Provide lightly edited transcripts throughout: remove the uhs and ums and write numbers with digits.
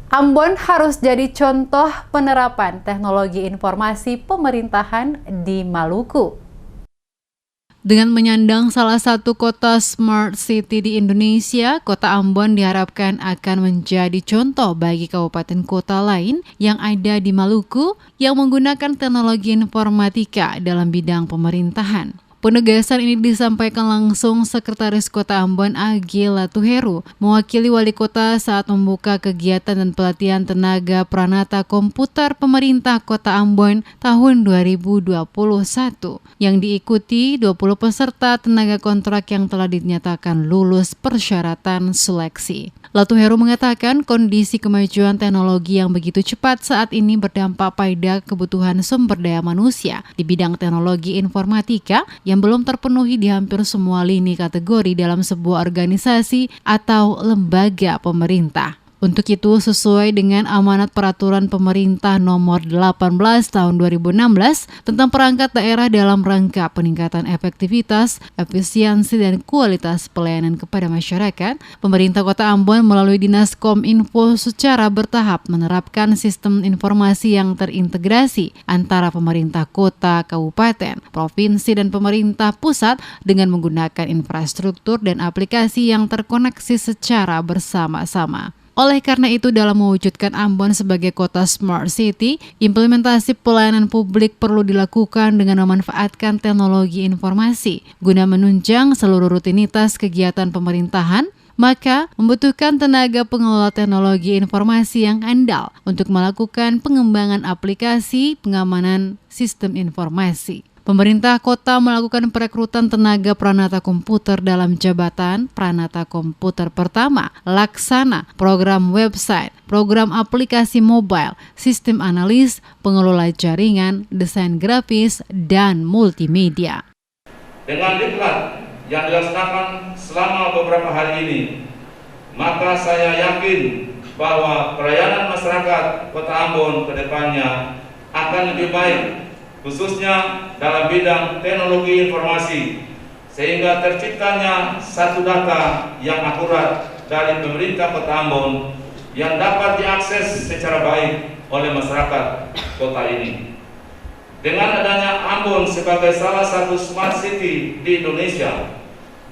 Ambon harus jadi contoh penerapan teknologi informasi pemerintahan di Maluku. Dengan menyandang salah satu kota Smart City di Indonesia, Kota Ambon diharapkan akan menjadi contoh bagi kabupaten kota lain yang ada di Maluku yang menggunakan teknologi informatika dalam bidang pemerintahan. Penegasan ini disampaikan langsung Sekretaris Kota Ambon A.G. Latuheru mewakili Wali Kota saat membuka kegiatan dan pelatihan tenaga pranata komputer pemerintah Kota Ambon tahun 2021 yang diikuti 20 peserta tenaga kontrak yang telah dinyatakan lulus persyaratan seleksi. Latuheru mengatakan kondisi kemajuan teknologi yang begitu cepat saat ini berdampak pada kebutuhan sumber daya manusia di bidang teknologi informatika yang belum terpenuhi di hampir semua lini kategori dalam sebuah organisasi atau lembaga pemerintah. Untuk itu, sesuai dengan amanat peraturan pemerintah nomor 18 tahun 2016 tentang perangkat daerah dalam rangka peningkatan efektivitas, efisiensi, dan kualitas pelayanan kepada masyarakat, pemerintah Kota Ambon melalui Dinas Kominfo secara bertahap menerapkan sistem informasi yang terintegrasi antara pemerintah kota, kabupaten, provinsi, dan pemerintah pusat dengan menggunakan infrastruktur dan aplikasi yang terkoneksi secara bersama-sama. Oleh karena itu, dalam mewujudkan Ambon sebagai kota Smart City, implementasi pelayanan publik perlu dilakukan dengan memanfaatkan teknologi informasi guna menunjang seluruh rutinitas kegiatan pemerintahan, maka membutuhkan tenaga pengelola teknologi informasi yang andal untuk melakukan pengembangan aplikasi pengamanan sistem informasi. Pemerintah kota melakukan perekrutan tenaga pranata komputer dalam jabatan pranata komputer pertama, laksana, program website, program aplikasi mobile, sistem analis, pengelola jaringan, desain grafis, dan multimedia. Dengan diklat yang dilaksanakan selama beberapa hari ini, maka saya yakin bahwa pelayanan masyarakat Kota Ambon ke depannya akan lebih baik, khususnya dalam bidang teknologi informasi, sehingga terciptanya satu data yang akurat dari pemerintah Kota Ambon yang dapat diakses secara baik oleh masyarakat kota ini. Dengan adanya Ambon sebagai salah satu smart city di Indonesia,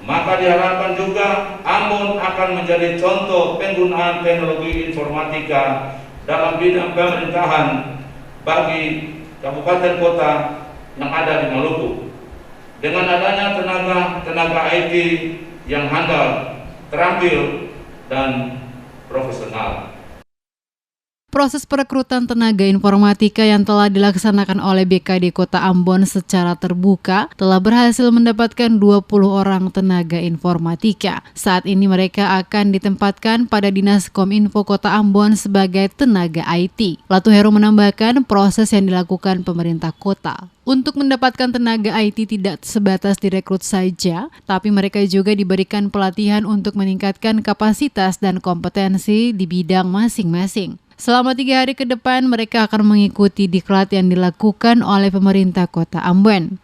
maka diharapkan juga Ambon akan menjadi contoh penggunaan teknologi informatika dalam bidang pemerintahan bagi kabupaten kota yang ada di Maluku. Dengan adanya tenaga IT yang handal, terampil, dan profesional. Proses perekrutan tenaga informatika yang telah dilaksanakan oleh BKD Kota Ambon secara terbuka telah berhasil mendapatkan 20 orang tenaga informatika. Saat ini mereka akan ditempatkan pada Dinas Kominfo Kota Ambon sebagai tenaga IT. Latuheru menambahkan proses yang dilakukan pemerintah kota untuk mendapatkan tenaga IT tidak sebatas direkrut saja, tapi mereka juga diberikan pelatihan untuk meningkatkan kapasitas dan kompetensi di bidang masing-masing. Selama 3 hari ke depan, mereka akan mengikuti diklat yang dilakukan oleh pemerintah Kota Ambon.